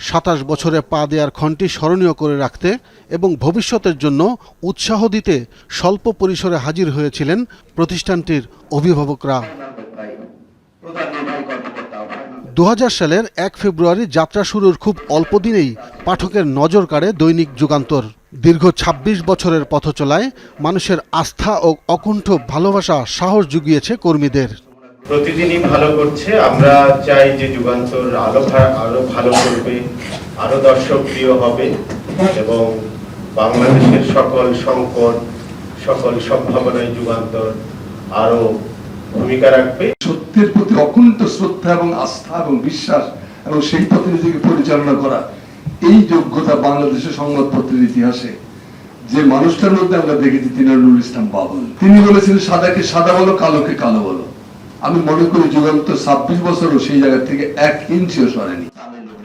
Speaker 9: ২৭ বছরে পা দেওয়ার ক্ষণটি স্মরণীয় করে রাখতে এবং ভবিষ্যতের জন্য উৎসাহ দিতে স্বল্প পরিসরে হাজির হয়েছিলেন প্রতিষ্ঠানটির অভিভাবকরা। ২০০০ সালের ১ ফেব্রুয়ারি যাত্রা শুরুর খুব অল্প দিনেই পাঠকের নজর কাড়ে দৈনিক যুগান্তর। দীর্ঘ ২৬ বছরের পথ চলায় মানুষের আস্থা ও অকুণ্ঠ ভালোবাসা সাহস জুগিয়েছে কর্মীদের।
Speaker 24: প্রতিদিনই ভালো করছে। আমরা চাই যে যুগান্তর আরো ভালো করবে, আরো দর্শক প্রিয় হবে এবং বাংলাদেশের সকল সংকট, সকল সম্ভাবনায় যুগান্তর আরো ভূমিকা রাখবে।
Speaker 25: সত্যের প্রতি অকুণ্ঠ শ্রদ্ধা এবং আস্থা এবং বিশ্বাস এবং সেই পথে নিজেকে পরিচালনা করা, এই যোগ্যতা বাংলাদেশের সংবাদপত্রের ইতিহাসে যে মানুষটার মধ্যে আমরা দেখেছি তিনি নুরুল ইসলাম বাবুল। তিনি বলেছিলেন সাদাকে সাদা বলো, কালোকে কালো বলো। আমি মনে করি যুগান্তর ২৬ বছরও সেই জায়গা থেকে ১ ইঞ্চিও সরেনি।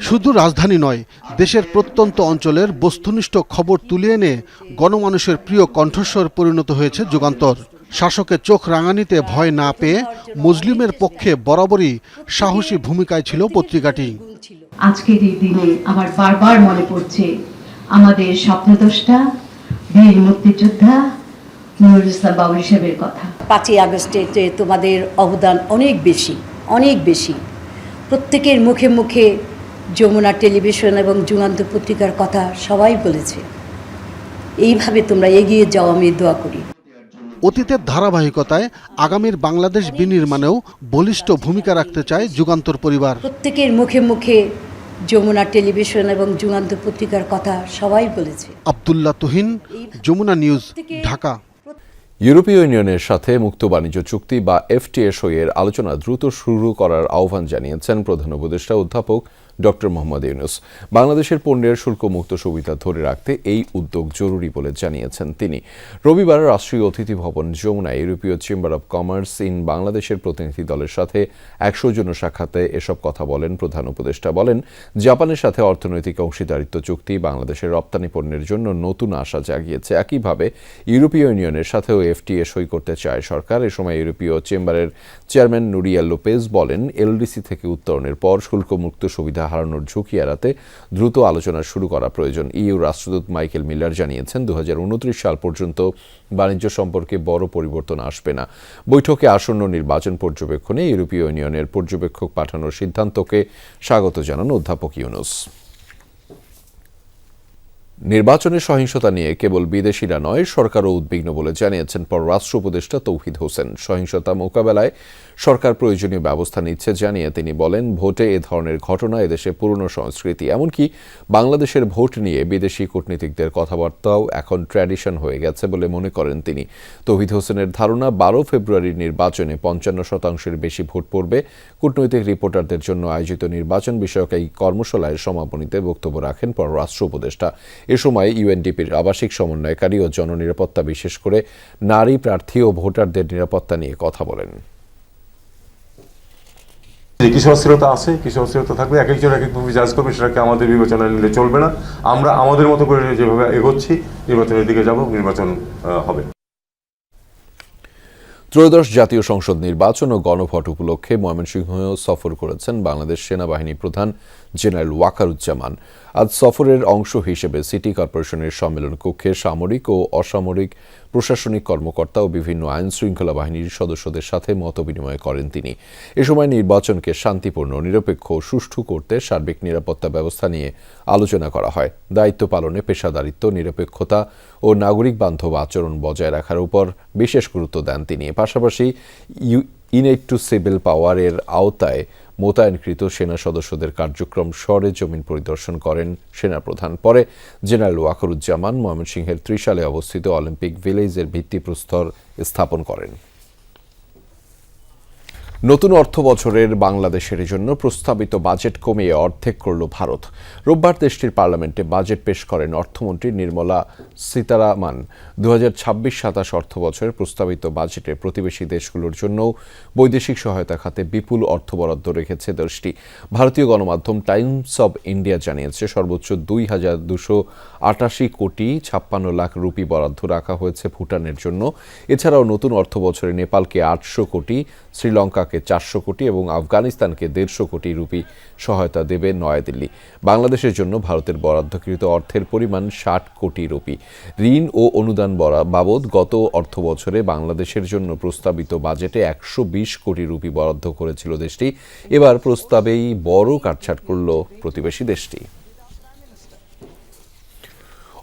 Speaker 9: শুধু রাজধানী নয়, দেশের প্রত্যন্ত অঞ্চলের বস্তুনিষ্ঠ খবর তুলে এনে গণমানুষের প্রিয় কণ্ঠস্বর পরিণত হয়েছে যুগান্তর। শাসকের চোখ রাঙানিতে ভয় না পেয়ে মুসলিমের পক্ষে বরাবরই সাহসী ভূমিকায় ছিল পত্রিকাটি।
Speaker 26: আজকের এই দিনে আমার বারবার মনে পড়ছে আমাদের স্বপ্নদ্রষ্টা, বীর মুক্তিযোদ্ধা নুরুল ইসলাম বাবুল সাহেবের কথা।
Speaker 27: ৫ই আগস্টে তোমাদের অবদান অনেক বেশি, অনেক বেশি। প্রত্যেকের মুখে মুখে যমুনা টেলিভিশন এবং যুগান্তর পত্রিকার কথা সবাই বলেছে। এইভাবে তোমরা এগিয়ে যাও, আমি দোয়া করি।
Speaker 9: অতীতের ধারাবাহিকতায় আগামীর বাংলাদেশ বিনির্মাণেও বলিষ্ঠ ভূমিকা রাখতে চায় যুগান্তর পরিবার।
Speaker 27: প্রত্যেকের মুখে মুখে যমুনা টেলিভিশন এবং যুগান্তর পত্রিকার কথা সবাই বলেছে।
Speaker 9: আব্দুল্লাহ তুহিন, যমুনা নিউজ, ঢাকা।
Speaker 1: ইউরোপীয় ইউনিয়নের সাথে মুক্ত বাণিজ্য চুক্তি বা FTA সইয়ের আলোচনা দ্রুত শুরু করার আহ্বান জানিয়েছেন প্রধান উপদেষ্টা অধ্যাপক ডক্টর মোহাম্মদ ইউনূস। বাংলাদেশের পণ্যের শুল্কমুক্ত সুবিধা ধরে রাখতে এই উদ্যোগ জরুরি বলে জানিয়েছেন তিনি। রবিবার রাষ্ট্রীয় অতিথি ভবন যমুনায় ইউরোপীয় চেম্বার অব কমার্স ইন বাংলাদেশের প্রতিনিধি দলের সাথে এক সৌজন্য সাক্ষাতে এসব কথা বলেন প্রধান উপদেষ্টা। বলেন, জাপানের সাথে অর্থনৈতিক অংশীদারিত্ব চুক্তি বাংলাদেশের রপ্তানি পণ্যের জন্য নতুন আশা জাগিয়েছে। একইভাবে ইউরোপীয় ইউনিয়নের সাথেও FTA সই করতে চায় সরকার। এ সময় ইউরোপীয় চেম্বারের চেয়ারম্যান নুরিয়া লোপেজ বলেন, LDC থেকে উত্তরণের পর শুল্কমুক্ত সুবিধা হারানোর ঝুঁকি এড়াতে দ্রুত আলোচনা শুরু করা প্রয়োজন। EU রাষ্ট্রদূত মাইকেল মিলার জানিয়েছেন, 2029 সাল পর্যন্ত বাণিজ্য সম্পর্কে বড় পরিবর্তন আসবে না। বৈঠকে আসন্ন নির্বাচন পর্যবেক্ষণে ইউরোপীয় ইউনিয়নের পর্যবেক্ষক পাঠানোর সিদ্ধান্তকে স্বাগত জানান অধ্যাপক ইউনূস। নির্বাচনের সহিংসতা নিয়ে কেবল বিদেশিরা নয়, সরকারও উদ্বিগ্ন বলে জানিয়েছেন পররাষ্ট্র উপদেষ্টা তৌহিদ হোসেন। সহিংসতা মোকাবেলায় সরকার প্রয়োজনীয় ব্যবস্থা নিচ্ছে জানিয়ে তিনি বলেন, ভোটে এ ধরনের ঘটনা এদেশে পুরনো সংস্কৃতি। এমনকি বাংলাদেশের ভোট নিয়ে বিদেশি কূটনীতিকদের কথাবার্তাও এখন ট্র্যাডিশন হয়ে গেছে বলে মনে করেন তিনি। তৌহিদ হোসেনের ধারণা, 12 ফেব্রুয়ারির নির্বাচনে 55% বেশি ভোট পড়বে। কূটনৈতিক রিপোর্টারদের জন্য আয়োজিত নির্বাচন বিষয়ক এই কর্মশালায় সমাপনীতে বক্তব্য রাখেন পররাষ্ট্র উপদেষ্টা। এ সময় UNDPর আবাসিক সমন্বয়কারী ও জননিরাপত্তা, বিশেষ করে নারী প্রার্থী ও ভোটারদের নিরাপত্তা নিয়ে কথা বলেন।
Speaker 28: কিছু অস্থিরতা আছে, কিছু অস্থিরতা থাকবে, এক একজন এক একভাবে জাজ করবে, সেটাকে আমাদের বিবেচনায় নিলে চলবে না। আমরা আমাদের মতো করে যেভাবে এগোচ্ছি, নির্বাচনের দিকে যাব, নির্বাচন হবে।
Speaker 1: ত্রয়োদশ জাতীয় সংসদ নির্বাচন ও গণভোট উপলক্ষে ময়মনসিংহ সফর করেছেন বাংলাদেশ সেনাবাহিনী প্রধান জেনারেল ওয়াকারুজ্জামান। আজ সফরের অংশ হিসেবে সিটি কর্পোরেশনের সম্মেলন কক্ষে সামরিক ও অসামরিক প্রশাসনিক কর্মকর্তা ও বিভিন্ন আইন শৃঙ্খলা বাহিনীর সদস্যদের সাথে মতবিনিময় করেন তিনি। এ সময় নির্বাচনকে শান্তিপূর্ণ, নিরপেক্ষ ও সুষ্ঠু করতে সার্বিক নিরাপত্তা ব্যবস্থা নিয়ে আলোচনা করা হয়। দায়িত্ব পালনে পেশাদারিত্ব, নিরপেক্ষতা ও নাগরিক বান্ধব আচরণ বজায় রাখার উপর বিশেষ গুরুত্ব দেন তিনি। পাশাপাশি ইনেট টু সিভিল পাওয়ারের আওতায় মোতায়েনকৃত সেনা সদস্যদের কার্যক্রম সরেজমিন পরিদর্শন করেন সেনাপ্রধান। পরে জেনারেল ওয়াকারুজ্জামান ময়মনসিংহের ত্রিশালে অবস্থিত অলিম্পিক ভিলেজের ভিত্তিপ্রস্তর স্থাপন করেন। নতুন অর্থ বছরের বাংলাদেশের জন্য প্রস্তাবিত বাজেট কমিয়ে অর্ধেক করল ভারত। রোববার দেশটির পার্লামেন্টে বাজেট পেশ করেন অর্থমন্ত্রী নির্মলা সীতারামন। 2026-27 অর্থ বছরের প্রস্তাবিত বাজেটে প্রতিবেশী দেশগুলোর জন্য বৈদেশিক সহায়তা খাতে বিপুল অর্থ বরাদ্দ রেখেছে দেশটি। ভারতীয় গণমাধ্যম টাইমস অব ইন্ডিয়া জানিয়েছে, সর্বোচ্চ 2,288 কোটি 56 লাখ রুপি বরাদ্দ রাখা হয়েছে ভুটানের জন্য। এছাড়াও নতুন অর্থ বছরে নেপালকে 800 কোটি, শ্রীলঙ্কাকে 400 কোটি এবং আফগানিস্তানকে 150 কোটি রুপি সহায়তা দেবে নয়াদিল্লি। বাংলাদেশের জন্য ভারতের বরাদ্দকৃত অর্থের পরিমাণ 60 কোটি রুপি। ঋণ ও অনুদান বাবদ গত অর্থ বছরে বাংলাদেশের জন্য প্রস্তাবিত বাজেটে 120 কোটি রুপি বরাদ্দ করেছিল দেশটি। এবার প্রস্তাবেই বড় কাটছাট করল প্রতিবেশী দেশটি।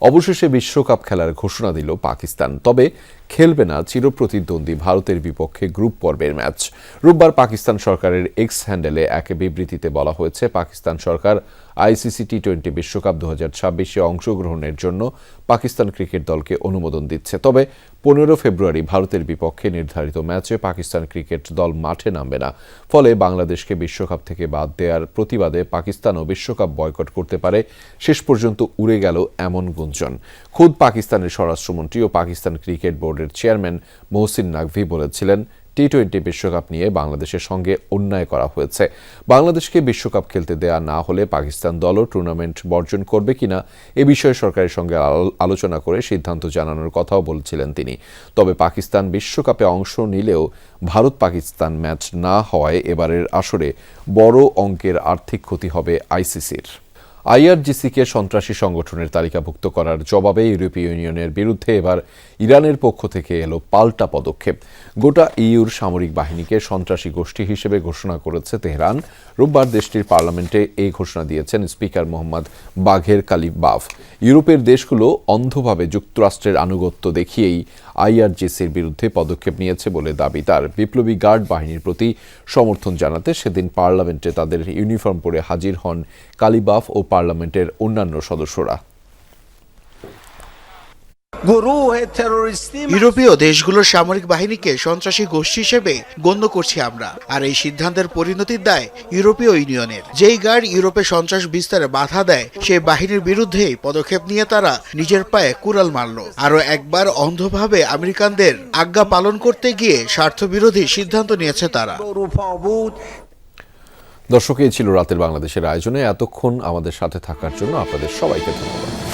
Speaker 1: অবশেষে বিশ্বকাপ খেলার ঘোষণা দিল পাকিস্তান, তবে খেলবে না চিরপ্রতিদ্বন্দ্বী ভারতের বিপক্ষে গ্রুপ পর্বের ম্যাচ। রোববার পাকিস্তান সরকারের এক্স হ্যান্ডেলে এক বিবৃতিতে বলা হয়েছে, পাকিস্তান সরকার আইসিসি টি-20 বিশ্বকাপ 2026-এ অংশগ্রহণের জন্য পাকিস্তান ক্রিকেট দলকে অনুমোদন দিচ্ছে। তবে 15 ফেব্রুয়ারি ভারতের বিপক্ষে নির্ধারিত ম্যাচে পাকিস্তান ক্রিকেট দল মাঠে নামবে না। ফলে বাংলাদেশকে বিশ্বকাপ থেকে বাদ দেওয়ার প্রতিবাদে পাকিস্তানও বিশ্বকাপ বয়কট করতে পারে। শেষ পর্যন্ত উড়ে গেল এমন গুঞ্জন। খোদ পাকিস্তানের স্বরাষ্ট্রমন্ত্রী ও পাকিস্তান ক্রিকেট বোর্ডের চেয়ারম্যান মহসিন নাকভি বলেছিলেন, টি-20 বিশ্বকাপ নিয়ে বাংলাদেশের সঙ্গে অন্যায় করা হয়েছে। বাংলাদেশকে বিশ্বকাপ খেলতে দেয়া না হলে পাকিস্তান দলও টুর্নামেন্ট বর্জন করবে কিনা এ বিষয়ে সরকারের সঙ্গে আলোচনা করে সিদ্ধান্ত জানানোর কথাও বলছিলেন তিনি। তবে পাকিস্তান বিশ্বকাপে অংশ নিলেও ভারত পাকিস্তান ম্যাচ না হওয়ায় এবারের আসরে বড় অঙ্কের আর্থিক ক্ষতি হবে আইসিসির। আইআরজিসিকে সন্ত্রাসী সংগঠনের তালিকাভুক্ত করার জবাবে ইউরোপীয় ইউনিয়নের বিরুদ্ধে এবার ইরানের পক্ষ থেকে এলো পাল্টা পদক্ষেপ। গোটা ইউর সামরিক বাহিনীকে সন্ত্রাসী গোষ্ঠী হিসেবে ঘোষণা করেছে তেহরান। রোববার দেশটির পার্লামেন্টে এই ঘোষণা দিয়েছেন স্পিকার মোহাম্মদ বাঘের কালিবাফ। ইউরোপের দেশগুলো অন্ধভাবে যুক্তরাষ্ট্রের আনুগত্য দেখিয়েই আইআরজিসির বিরুদ্ধে পদক্ষেপ নিয়েছে বলে দাবি তার। বিপ্লবী গার্ড বাহিনীর প্রতি সমর্থন জানাতে সেদিন পার্লামেন্টে তাদের ইউনিফর্ম পরে হাজির হন কালিবাফ ও পার্লামেন্টের অন্যান্য সদস্যরা।
Speaker 4: ইউরোপীয় দেশগুলোর সামরিক বাহিনীকে সন্ত্রাসী গোষ্ঠী হিসেবে গণ্য করছি আমরা, আর এই সিদ্ধান্তের পরিণতির দায় ইউরোপীয় ইউনিয়নের। যেই গার্ড ইউরোপে সন্ত্রাস বিস্তারে বাধা দেয়, সেই বাহিনীর বিরুদ্ধে পদক্ষেপ নিয়ে তারা নিজের পায়ে কুড়াল মারল। আরো একবার অন্ধভাবে আমেরিকানদের আজ্ঞা পালন করতে গিয়ে স্বার্থবিরোধী সিদ্ধান্ত নিয়েছে তারা।
Speaker 1: দর্শক, এই ছিল রাতের বাংলাদেশের আয়োজনে। এতক্ষণ আমাদের সাথে থাকার জন্য আপনাদের সবাইকে ধন্যবাদ।